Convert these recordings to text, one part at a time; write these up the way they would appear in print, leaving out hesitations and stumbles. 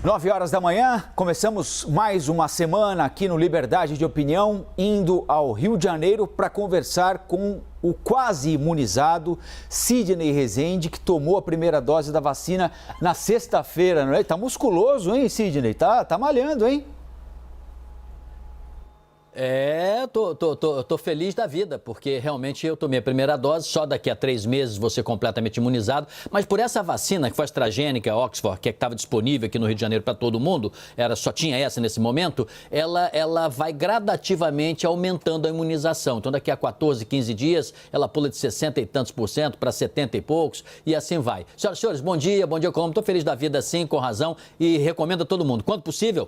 9 horas da manhã, começamos mais uma semana aqui no Liberdade de Opinião, indo ao Rio de Janeiro para conversar com o quase imunizado Sidney Rezende, que tomou a primeira dose da vacina na sexta-feira, não é? Tá musculoso, hein, Sidney? Tá malhando, hein? Tô feliz da vida, porque realmente eu tomei a primeira dose, só daqui a 3 meses vou ser completamente imunizado, mas por essa vacina que foi a AstraZeneca, a Oxford, que estava disponível aqui no Rio de Janeiro para todo mundo, só tinha essa nesse momento, ela vai gradativamente aumentando a imunização. Então daqui a 14, 15 dias, ela pula de 60 e tantos % para 70 e poucos, e assim vai. Senhoras e senhores, bom dia, Colombo. Estou feliz da vida sim, com razão, e recomendo a todo mundo, quando possível,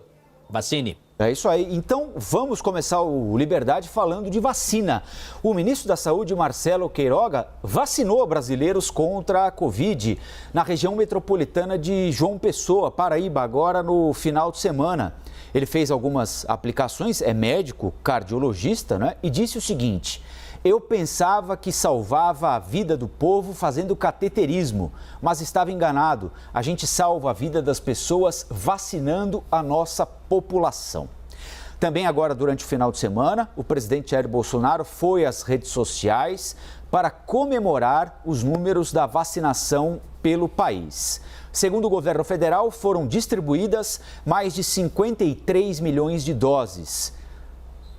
vacine. É isso aí. Então, vamos começar o Liberdade falando de vacina. O ministro da Saúde, Marcelo Queiroga, vacinou brasileiros contra a Covid na região metropolitana de João Pessoa, Paraíba, agora no final de semana. Ele fez algumas aplicações, é médico, cardiologista, né? E disse o seguinte: eu pensava que salvava a vida do povo fazendo cateterismo, mas estava enganado. A gente salva a vida das pessoas vacinando a nossa população. Também agora, durante o final de semana, o presidente Jair Bolsonaro foi às redes sociais para comemorar os números da vacinação pelo país. Segundo o governo federal, foram distribuídas mais de 53 milhões de doses.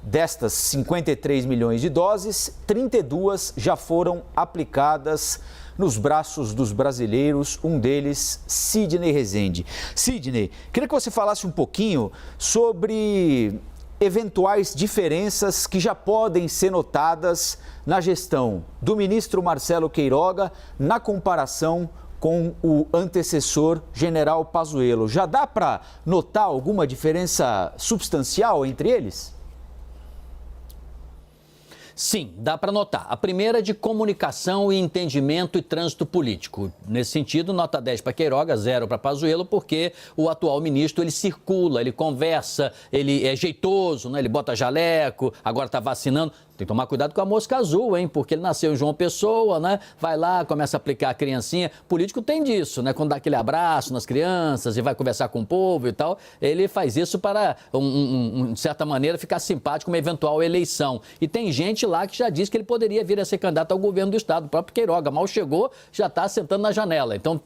Destas 53 milhões de doses, 32 já foram aplicadas nos braços dos brasileiros, um deles, Sidney Rezende. Sidney, queria que você falasse um pouquinho sobre eventuais diferenças que já podem ser notadas na gestão do ministro Marcelo Queiroga na comparação com o antecessor, general Pazuello. Já dá para notar alguma diferença substancial entre eles? Sim, dá para notar. A primeira é de comunicação e entendimento e trânsito político. Nesse sentido, nota 10 para Queiroga, 0 para Pazuello, porque o atual ministro, ele circula, ele conversa, ele é jeitoso, né? Ele bota jaleco, agora está vacinando. Tem que tomar cuidado com a mosca azul, hein? Porque ele nasceu em João Pessoa, né? Vai lá, começa a aplicar a criancinha. Político tem disso, né? Quando dá aquele abraço nas crianças e vai conversar com o povo e tal, ele faz isso para, de certa maneira, ficar simpático com uma eventual eleição. E tem gente lá que já disse que ele poderia vir a ser candidato ao governo do estado. O próprio Queiroga mal chegou, já está sentando na janela. Então,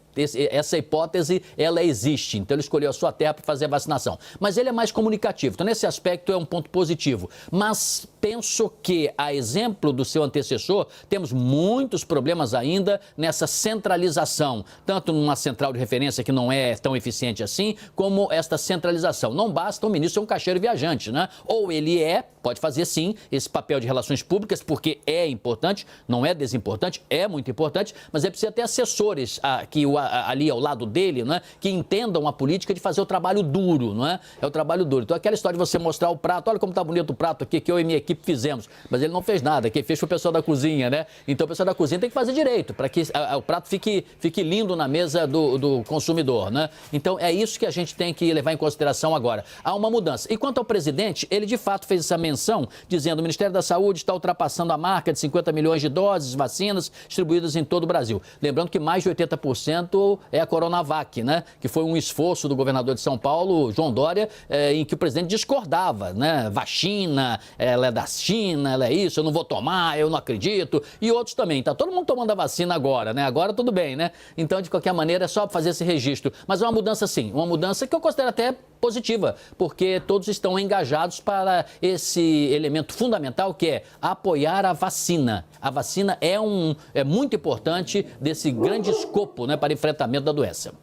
essa hipótese, ela existe. Então, ele escolheu a sua terra para fazer a vacinação. Mas ele é mais comunicativo. Então, nesse aspecto, é um ponto positivo. Mas penso que, a exemplo do seu antecessor, temos muitos problemas ainda nessa centralização. Tanto numa central de referência que não é tão eficiente assim, como esta centralização. Não basta o ministro ser um caixeiro viajante, né? Ou ele pode fazer sim esse papel de relações públicas, porque é importante, não é desimportante, é muito importante, mas é preciso ter assessores ali ao lado dele, né, que entendam a política de fazer o trabalho duro, não é? É o trabalho duro. Então, aquela história de você mostrar o prato, olha como está bonito o prato aqui, que eu e minha equipe fizemos, mas ele não fez nada, quem fez foi o pessoal da cozinha, né? Então, o pessoal da cozinha tem que fazer direito, para que o prato fique lindo na mesa do consumidor, né? Então, é isso que a gente tem que levar em consideração agora. Há uma mudança. E quanto ao presidente, ele de fato fez essa menção, dizendo que o Ministério da Saúde está ultrapassando a marca de 50 milhões de doses, vacinas distribuídas em todo o Brasil. Lembrando que mais de 80% é a Coronavac, né? Que foi um esforço do governador de São Paulo, João Dória, em que o presidente discordava, né? Vacina, ela é da China, ela é isso, eu não vou tomar, eu não acredito. E outros também. Tá todo mundo tomando a vacina agora, né? Agora tudo bem, né? Então, de qualquer maneira, é só fazer esse registro. Mas é uma mudança, sim. Uma mudança que eu considero até positiva, porque todos estão engajados para esse elemento fundamental, que é apoiar a vacina. A vacina é muito importante desse grande escopo, né, para enfrentamento da doença.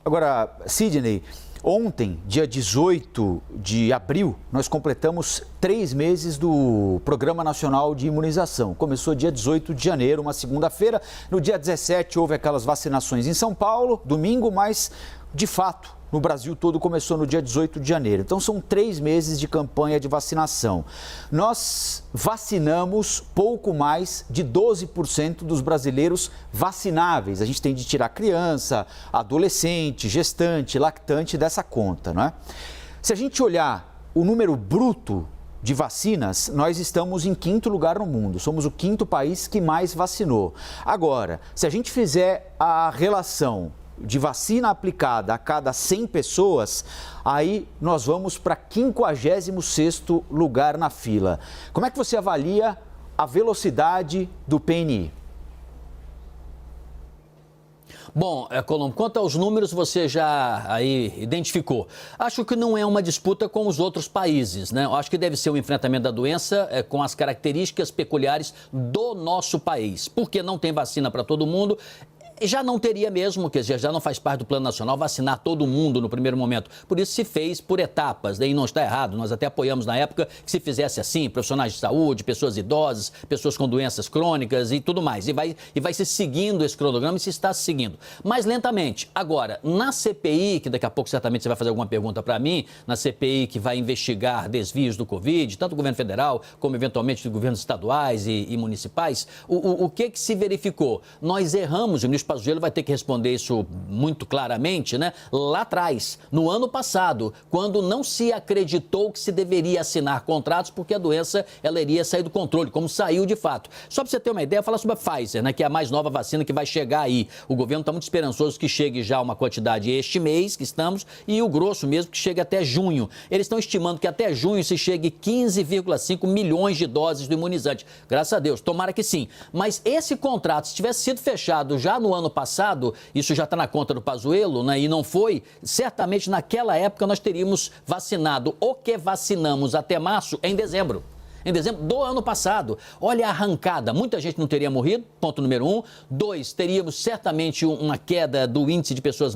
Agora, Sidney, ontem, dia 18 de abril, nós completamos 3 meses do Programa Nacional de Imunização. Começou dia 18 de janeiro, uma segunda-feira. No dia 17 houve aquelas vacinações em São Paulo, domingo, mas de fato no Brasil todo começou no dia 18 de janeiro. Então são 3 meses de campanha de vacinação. Nós vacinamos pouco mais de 12% dos brasileiros vacináveis. A gente tem de tirar criança, adolescente, gestante, lactante dessa conta, não é? Se a gente olhar o número bruto de vacinas, nós estamos em 5º lugar no mundo. Somos o 5º país que mais vacinou. Agora, se a gente fizer a relação de vacina aplicada a cada 100 pessoas, aí nós vamos para 56º lugar na fila. Como é que você avalia a velocidade do PNI? Bom, Colombo, quanto aos números, você já aí identificou. Acho que não é uma disputa com os outros países, né? Eu acho que deve ser um enfrentamento da doença com as características peculiares do nosso país. Porque não tem vacina para todo mundo. Já não teria mesmo, quer dizer, já não faz parte do Plano Nacional vacinar todo mundo no primeiro momento. Por isso se fez por etapas, daí não está errado. Nós até apoiamos na época que se fizesse assim, profissionais de saúde, pessoas idosas, pessoas com doenças crônicas e tudo mais. E vai se seguindo esse cronograma e se está se seguindo. Mas lentamente. Agora, na CPI, que daqui a pouco certamente você vai fazer alguma pergunta para mim, na CPI que vai investigar desvios do Covid, tanto do governo federal como eventualmente dos governos estaduais e municipais, o que se verificou? Nós erramos, o ministro Pazuello vai ter que responder isso muito claramente, né? Lá atrás, no ano passado, quando não se acreditou que se deveria assinar contratos porque a doença ela iria sair do controle, como saiu de fato. Só para você ter uma ideia, falar sobre a Pfizer, né? Que é a mais nova vacina que vai chegar aí. O governo está muito esperançoso que chegue já uma quantidade este mês que estamos e o grosso mesmo que chegue até junho. Eles estão estimando que até junho se chegue 15,5 milhões de doses do imunizante. Graças a Deus, tomara que sim. Mas esse contrato, se tivesse sido fechado já no ano passado, isso já está na conta do Pazuello, né, e não foi, certamente naquela época nós teríamos vacinado o que vacinamos até março em dezembro. Em dezembro do ano passado. Olha a arrancada, muita gente não teria morrido, ponto número 1. 2, teríamos certamente uma queda do índice de pessoas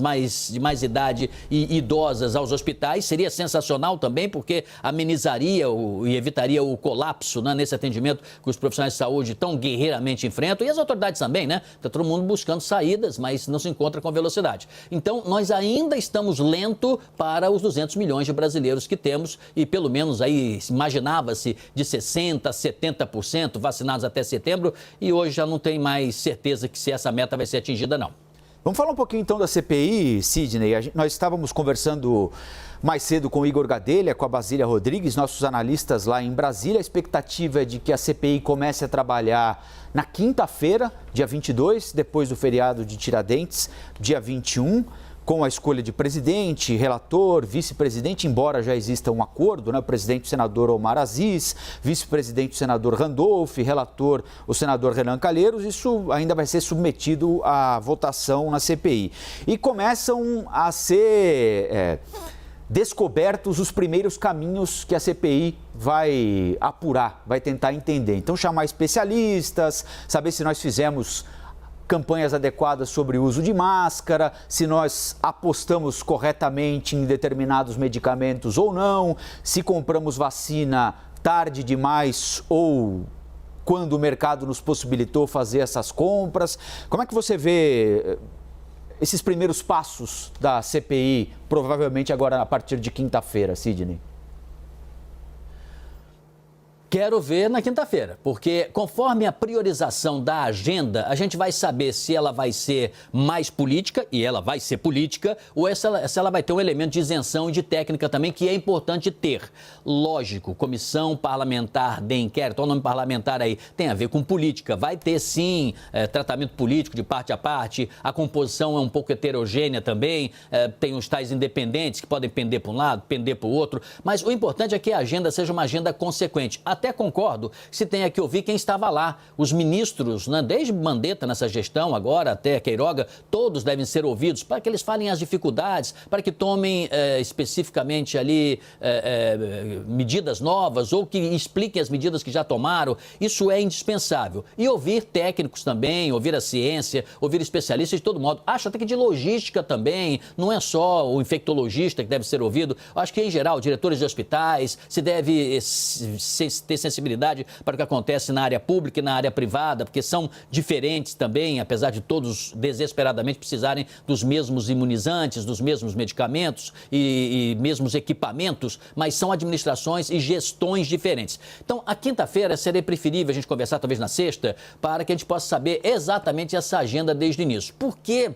de mais idade e idosas aos hospitais. Seria sensacional também, porque amenizaria e evitaria o colapso, né, nesse atendimento que os profissionais de saúde tão guerreiramente enfrentam. E as autoridades também, né? Está todo mundo buscando saídas, mas não se encontra com velocidade. Então, nós ainda estamos lento para os 200 milhões de brasileiros que temos e pelo menos aí imaginava-se de 60%, 70% vacinados até setembro e hoje já não tem mais certeza que se essa meta vai ser atingida, não. Vamos falar um pouquinho então da CPI, Sidney. Nós estávamos conversando mais cedo com o Igor Gadelha, com a Basília Rodrigues, nossos analistas lá em Brasília. A expectativa é de que a CPI comece a trabalhar na quinta-feira, dia 22, depois do feriado de Tiradentes, dia 21. Com a escolha de presidente, relator, vice-presidente, embora já exista um acordo, né? O presidente, o senador Omar Aziz, vice-presidente, o senador Randolph, relator, o senador Renan Calheiros, isso ainda vai ser submetido à votação na CPI. E começam a ser descobertos os primeiros caminhos que a CPI vai apurar, vai tentar entender. Então, chamar especialistas, saber se nós fizemos campanhas adequadas sobre o uso de máscara, se nós apostamos corretamente em determinados medicamentos ou não, se compramos vacina tarde demais ou quando o mercado nos possibilitou fazer essas compras. Como é que você vê esses primeiros passos da CPI, provavelmente agora a partir de quinta-feira, Sidney? Quero ver na quinta-feira, porque conforme a priorização da agenda, a gente vai saber se ela vai ser mais política, e ela vai ser política, ou se ela vai ter um elemento de isenção e de técnica também, que é importante ter. Lógico, comissão parlamentar de inquérito, olha o nome parlamentar aí, tem a ver com política. Vai ter sim tratamento político de parte a parte, a composição é um pouco heterogênea também, tem os tais independentes que podem pender para um lado, pender para o outro, mas o importante é que a agenda seja uma agenda consequente. Até concordo que se tenha que ouvir quem estava lá. Os ministros, né, desde Mandetta nessa gestão, agora até Queiroga, todos devem ser ouvidos para que eles falem as dificuldades, para que tomem especificamente ali medidas novas ou que expliquem as medidas que já tomaram. Isso é indispensável. E ouvir técnicos também, ouvir a ciência, ouvir especialistas de todo modo. Acho até que de logística também, não é só o infectologista que deve ser ouvido. Acho que, em geral, diretores de hospitais, se deve ter sensibilidade para o que acontece na área pública e na área privada, porque são diferentes também, apesar de todos desesperadamente precisarem dos mesmos imunizantes, dos mesmos medicamentos e mesmos equipamentos, mas são administrações e gestões diferentes. Então, a quinta-feira seria preferível a gente conversar, talvez na sexta, para que a gente possa saber exatamente essa agenda desde o início. Porque,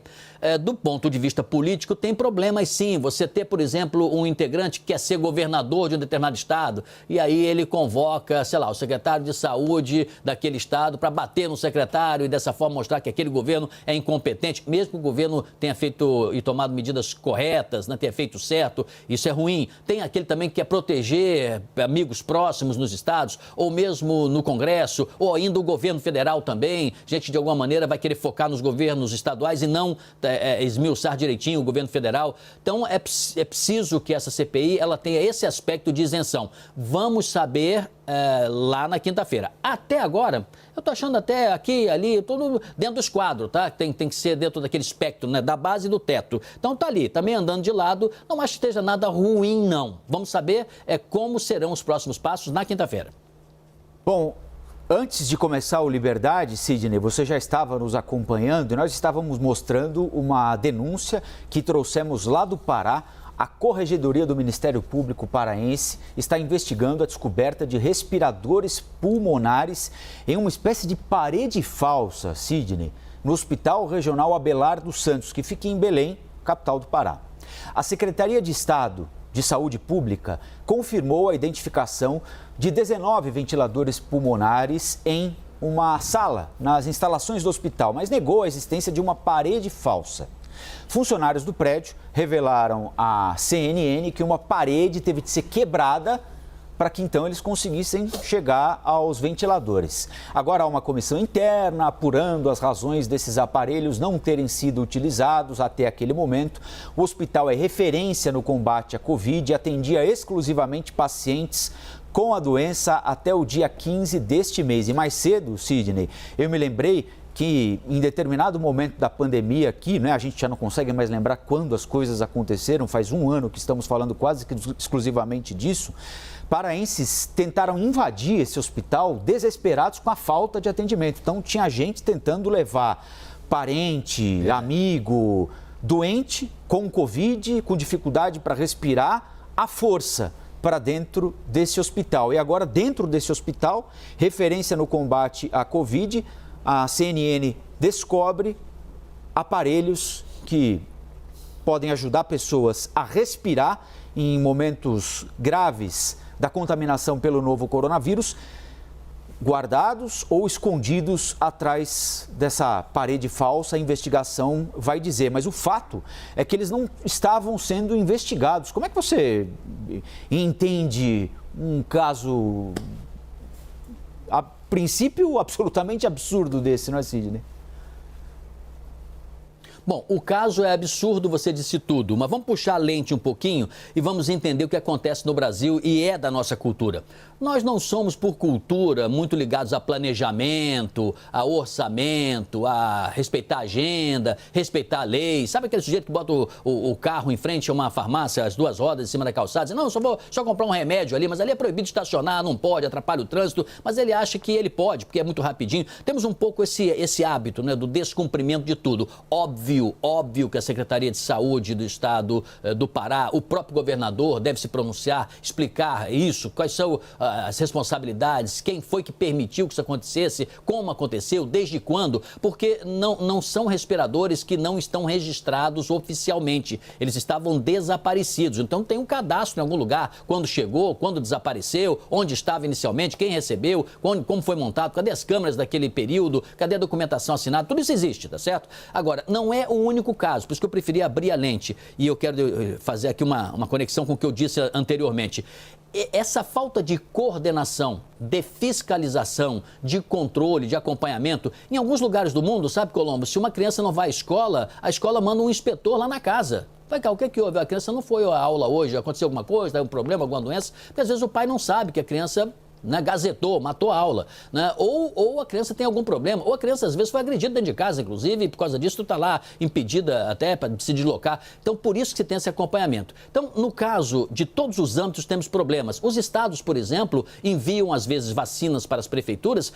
do ponto de vista político, tem problemas sim. Você ter, por exemplo, um integrante que quer ser governador de um determinado estado, e aí ele convoca coloca, sei lá, o secretário de saúde daquele estado para bater no secretário e dessa forma mostrar que aquele governo é incompetente, mesmo que o governo tenha feito e tomado medidas corretas, né, tenha feito certo, isso é ruim. Tem aquele também que quer proteger amigos próximos nos estados, ou mesmo no Congresso, ou ainda o governo federal também. Gente, de alguma maneira, vai querer focar nos governos estaduais e não esmiuçar direitinho o governo federal. Então, é preciso que essa CPI ela tenha esse aspecto de isenção. Vamos saber lá na quinta-feira. Até agora, eu estou achando até aqui, ali, tudo dentro do esquadro, tá? Tem que ser dentro daquele espectro, né? Da base e do teto. Então tá ali, tá meio andando de lado. Não acho que esteja nada ruim, não. Vamos saber como serão os próximos passos na quinta-feira. Bom, antes de começar o Liberdade, Sidney, você já estava nos acompanhando e nós estávamos mostrando uma denúncia que trouxemos lá do Pará. A Corregedoria do Ministério Público Paraense está investigando a descoberta de respiradores pulmonares em uma espécie de parede falsa, Sidney, no Hospital Regional Abelardo Santos, que fica em Belém, capital do Pará. A Secretaria de Estado de Saúde Pública confirmou a identificação de 19 ventiladores pulmonares em uma sala nas instalações do hospital, mas negou a existência de uma parede falsa. Funcionários do prédio revelaram à CNN que uma parede teve de ser quebrada para que então eles conseguissem chegar aos ventiladores. Agora há uma comissão interna apurando as razões desses aparelhos não terem sido utilizados até aquele momento. O hospital é referência no combate à Covid e atendia exclusivamente pacientes com a doença até o dia 15 deste mês. E mais cedo, Sidney, eu me lembrei que em determinado momento da pandemia aqui, né, a gente já não consegue mais lembrar quando as coisas aconteceram, faz um ano que estamos falando quase que exclusivamente disso, paraenses tentaram invadir esse hospital desesperados com a falta de atendimento. Então tinha gente tentando levar parente, amigo, doente, com Covid, com dificuldade para respirar, à força para dentro desse hospital. E agora, dentro desse hospital, referência no combate à Covid, a CNN descobre aparelhos que podem ajudar pessoas a respirar em momentos graves da contaminação pelo novo coronavírus, guardados ou escondidos atrás dessa parede falsa. A investigação vai dizer, mas o fato é que eles não estavam sendo investigados. Como é que você entende um caso, a princípio, absolutamente absurdo desse, não é, Sidney? Bom, o caso é absurdo, você disse tudo, mas vamos puxar a lente um pouquinho e vamos entender o que acontece no Brasil e é da nossa cultura. Nós não somos, por cultura, muito ligados a planejamento, a orçamento, a respeitar a agenda, respeitar a lei. Sabe aquele sujeito que bota o carro em frente a uma farmácia, as duas rodas em cima da calçada, diz, não, só comprar um remédio ali, mas ali é proibido de estacionar, não pode, atrapalha o trânsito, mas ele acha que ele pode, porque é muito rapidinho. Temos um pouco esse hábito, né, do descumprimento de tudo. Óbvio que a Secretaria de Saúde do Estado do Pará, o próprio governador deve se pronunciar, explicar isso, quais são as responsabilidades, quem foi que permitiu que isso acontecesse, como aconteceu, desde quando, porque não são respiradores que não estão registrados oficialmente, eles estavam desaparecidos, então tem um cadastro em algum lugar, quando chegou, quando desapareceu, onde estava inicialmente, quem recebeu, como foi montado, cadê as câmeras daquele período, cadê a documentação assinada, tudo isso existe, tá certo? Agora, não é o único caso, por isso que eu preferi abrir a lente e eu quero fazer aqui uma conexão com o que eu disse anteriormente. Essa falta de coordenação, de fiscalização, de controle, de acompanhamento, em alguns lugares do mundo, sabe, Colombo, se uma criança não vai à escola, a escola manda um inspetor lá na casa. Vai cá, o que é que houve? A criança não foi à aula hoje, aconteceu alguma coisa, um problema, alguma doença? Porque às vezes o pai não sabe que a criança, né, gazetou, matou a aula, né? Ou a criança tem algum problema, ou a criança às vezes foi agredida dentro de casa, inclusive, e por causa disso tu está lá impedida até para se deslocar. Então, por isso que se tem esse acompanhamento. Então, no caso de todos os âmbitos, temos problemas. Os estados, por exemplo, enviam às vezes vacinas para as prefeituras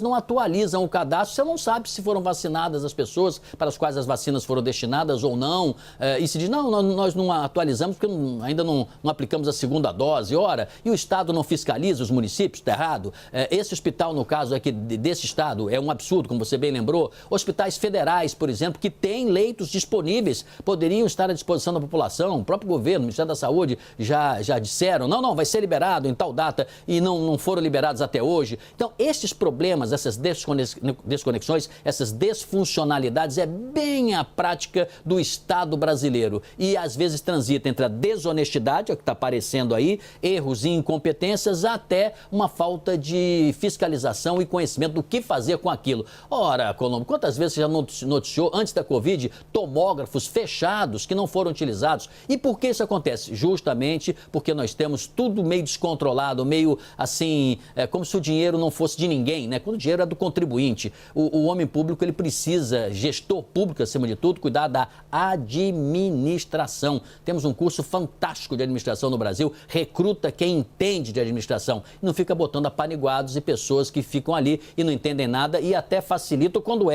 não atualizam o cadastro, você não sabe se foram vacinadas as pessoas para as quais as vacinas foram destinadas ou não, e se diz, não, nós não atualizamos porque ainda não aplicamos a segunda dose, ora, e o estado não fiscaliza os municípios, municípios, está errado. Esse hospital, no caso aqui desse estado, é um absurdo, como você bem lembrou. Hospitais federais, por exemplo, que têm leitos disponíveis, poderiam estar à disposição da população. O próprio governo, o Ministério da Saúde, já disseram, não, vai ser liberado em tal data e não foram liberados até hoje. Então, esses problemas, essas desconexões, essas desfuncionalidades, é bem a prática do Estado brasileiro. E, às vezes, transita entre a desonestidade, é o que está aparecendo aí, erros e incompetências, até uma falta de fiscalização e conhecimento do que fazer com aquilo. Ora, Colombo, quantas vezes você já noticiou, antes da Covid, tomógrafos fechados que não foram utilizados? E por que isso acontece? Justamente porque nós temos tudo meio descontrolado, meio assim, como se o dinheiro não fosse de ninguém, né? Quando o dinheiro é do contribuinte. O homem público, ele precisa, gestor público, acima de tudo, cuidar da administração. Temos um curso fantástico de administração no Brasil, recruta quem entende de administração. Não fica botando apaniguados e pessoas que ficam ali e não entendem nada e até facilita quando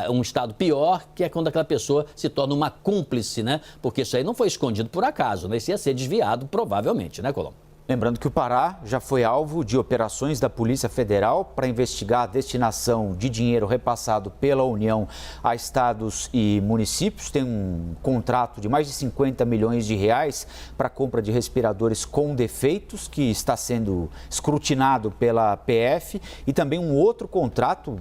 um estado pior, que é quando aquela pessoa se torna uma cúmplice, né? Porque isso aí não foi escondido por acaso, né? Isso ia ser desviado provavelmente, né, Colombo? Lembrando que o Pará já foi alvo de operações da Polícia Federal para investigar a destinação de dinheiro repassado pela União a estados e municípios. Tem um contrato de mais de 50 milhões de reais para a compra de respiradores com defeitos, que está sendo escrutinado pela PF, e também um outro contrato,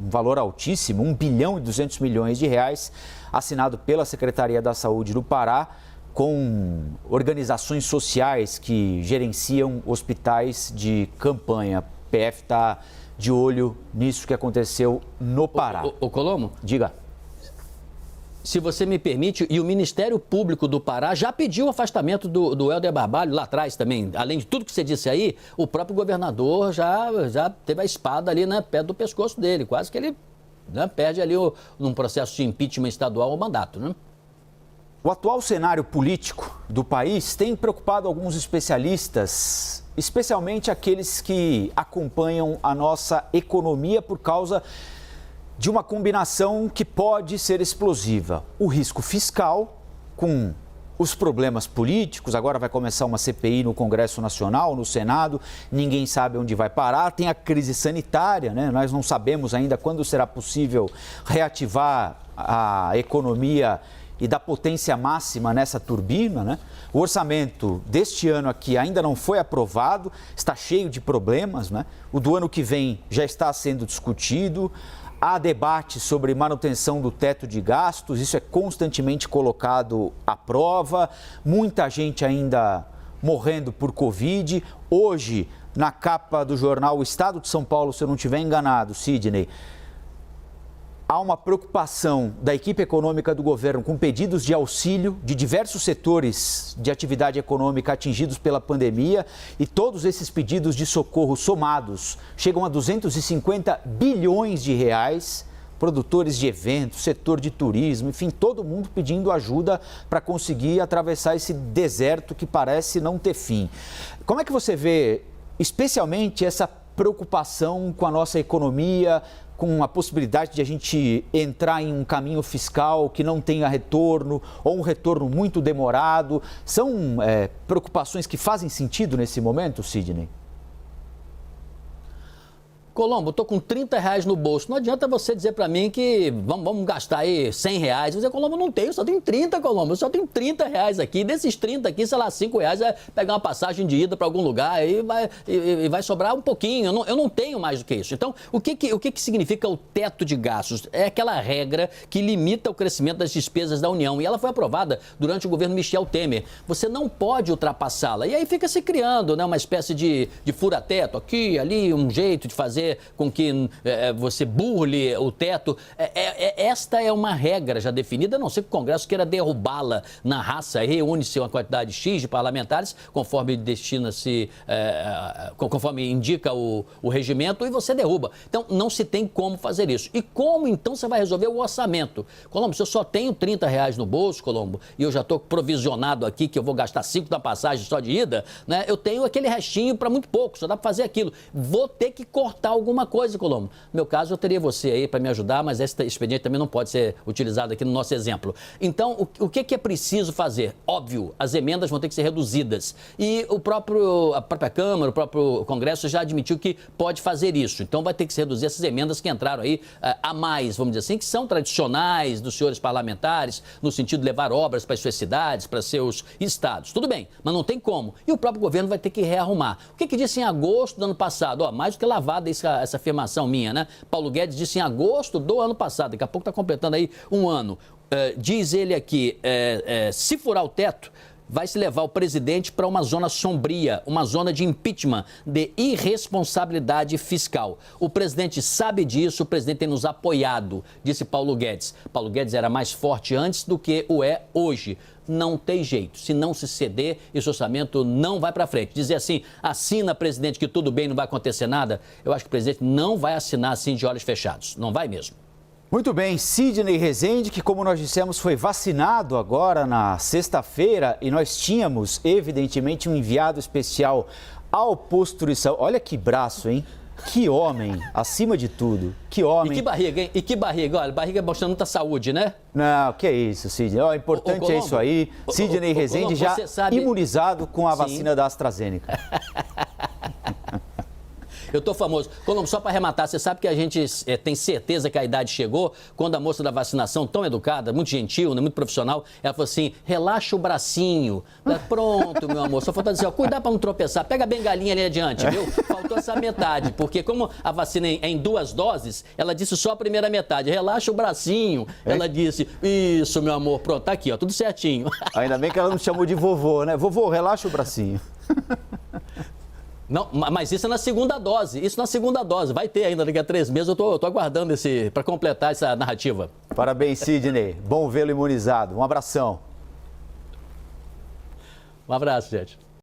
um valor altíssimo, 1 bilhão e 200 milhões de reais, assinado pela Secretaria da Saúde do Pará, com organizações sociais que gerenciam hospitais de campanha. A PF está de olho nisso que aconteceu no Pará. Ô Colombo? Diga. Se você me permite, e o Ministério Público do Pará já pediu o afastamento do Helder Barbalho lá atrás também. Além de tudo que você disse aí, o próprio governador já teve a espada ali, né, perto do pescoço dele. Quase que ele, né, perde ali num processo de impeachment estadual o mandato, né? O atual cenário político do país tem preocupado alguns especialistas, especialmente aqueles que acompanham a nossa economia, por causa de uma combinação que pode ser explosiva. O risco fiscal com os problemas políticos, agora vai começar uma CPI no Congresso Nacional, no Senado, ninguém sabe onde vai parar, tem a crise sanitária, né? Nós não sabemos ainda quando será possível reativar a economia e da potência máxima nessa turbina, né? O orçamento deste ano aqui ainda não foi aprovado, está cheio de problemas, né? O do ano que vem já está sendo discutido, há debate sobre manutenção do teto de gastos, isso é constantemente colocado à prova, muita gente ainda morrendo por Covid. Hoje, na capa do jornal O Estado de São Paulo, se eu não estiver enganado, Sidney, há uma preocupação da equipe econômica do governo com pedidos de auxílio de diversos setores de atividade econômica atingidos pela pandemia, e todos esses pedidos de socorro somados chegam a 250 bilhões de reais. Produtores de eventos, setor de turismo, enfim, todo mundo pedindo ajuda para conseguir atravessar esse deserto que parece não ter fim. Como é que você vê, especialmente, essa preocupação com a nossa economia, com a possibilidade de a gente entrar em um caminho fiscal que não tenha retorno ou um retorno muito demorado? São preocupações que fazem sentido nesse momento, Sidney? Colombo, eu tô com 30 reais no bolso. Não adianta você dizer para mim que vamos gastar aí 100 reais. Eu dizer, Colombo, não tenho, só tenho 30, Colombo. Eu só tenho 30 reais aqui. Desses 30 aqui, sei lá, 5 reais é pegar uma passagem de ida para algum lugar e vai sobrar um pouquinho. Eu não tenho mais do que isso. Então, o que significa o teto de gastos? É aquela regra que limita o crescimento das despesas da União. E ela foi aprovada durante o governo Michel Temer. Você não pode ultrapassá-la. E aí fica se criando, né, uma espécie de fura-teto aqui, ali, um jeito de fazer com que você burle o teto. Esta é uma regra já definida, a não ser que o Congresso queira derrubá-la na raça, reúne-se uma quantidade X de parlamentares, conforme conforme indica o regimento, e você derruba. Então, não se tem como fazer isso. E como, então, você vai resolver o orçamento? Colombo, se eu só tenho 30 reais no bolso, Colombo, e eu já estou provisionado aqui, que eu vou gastar 5 da passagem só de ida, né? Eu tenho aquele restinho para muito pouco, só dá para fazer aquilo. Vou ter que cortar alguma coisa, Colombo. No meu caso, eu teria você aí para me ajudar, mas esse expediente também não pode ser utilizado aqui no nosso exemplo. Então, o que é preciso fazer? Óbvio, as emendas vão ter que ser reduzidas. E a própria Câmara, o próprio Congresso já admitiu que pode fazer isso. Então, vai ter que se reduzir essas emendas que entraram aí a mais, vamos dizer assim, que são tradicionais dos senhores parlamentares, no sentido de levar obras para as suas cidades, para seus estados. Tudo bem, mas não tem como. E o próprio governo vai ter que rearrumar. O que disse em agosto do ano passado? Mais do que lavada essa afirmação minha, né? Paulo Guedes disse em agosto do ano passado, daqui a pouco está completando aí um ano. Diz ele aqui, se furar o teto, vai se levar o presidente para uma zona sombria, uma zona de impeachment, de irresponsabilidade fiscal. O presidente sabe disso, o presidente tem nos apoiado, disse Paulo Guedes. Paulo Guedes era mais forte antes do que o é hoje. Não tem jeito. Se não se ceder, esse orçamento não vai para frente. Dizer assim, assina, presidente, que tudo bem, não vai acontecer nada, eu acho que o presidente não vai assinar assim de olhos fechados. Não vai mesmo. Muito bem, Sidney Rezende, que como nós dissemos foi vacinado agora na sexta-feira e nós tínhamos evidentemente um enviado especial ao posto de saúde. Olha que braço, hein? Que homem, acima de tudo, que homem. E que barriga, hein? E que barriga, olha, barriga mostrando muita saúde, né? Não, que é isso, Sidney. O importante Colombo, é isso aí. Sidney Rezende Colombo, já sabe... imunizado com a vacina da AstraZeneca. Eu tô famoso. Colombo, só para arrematar, você sabe que a gente tem certeza que a idade chegou quando a moça da vacinação, tão educada, muito gentil, né, muito profissional, ela falou assim, relaxa o bracinho. Pronto, meu amor, só faltou dizer, ó, cuidar para não tropeçar, pega a bengalinha ali adiante, viu? Faltou essa metade, porque como a vacina é em 2 doses, ela disse só a primeira metade, relaxa o bracinho. Ela disse, isso, meu amor, pronto, tá aqui, ó, tudo certinho. Ainda bem que ela não chamou de vovô, né? Vovô, relaxa o bracinho. Não, mas isso é na segunda dose, vai ter ainda daqui a 3 meses, eu tô aguardando para completar essa narrativa. Parabéns, Sidney, bom vê-lo imunizado, um abração. Um abraço, gente.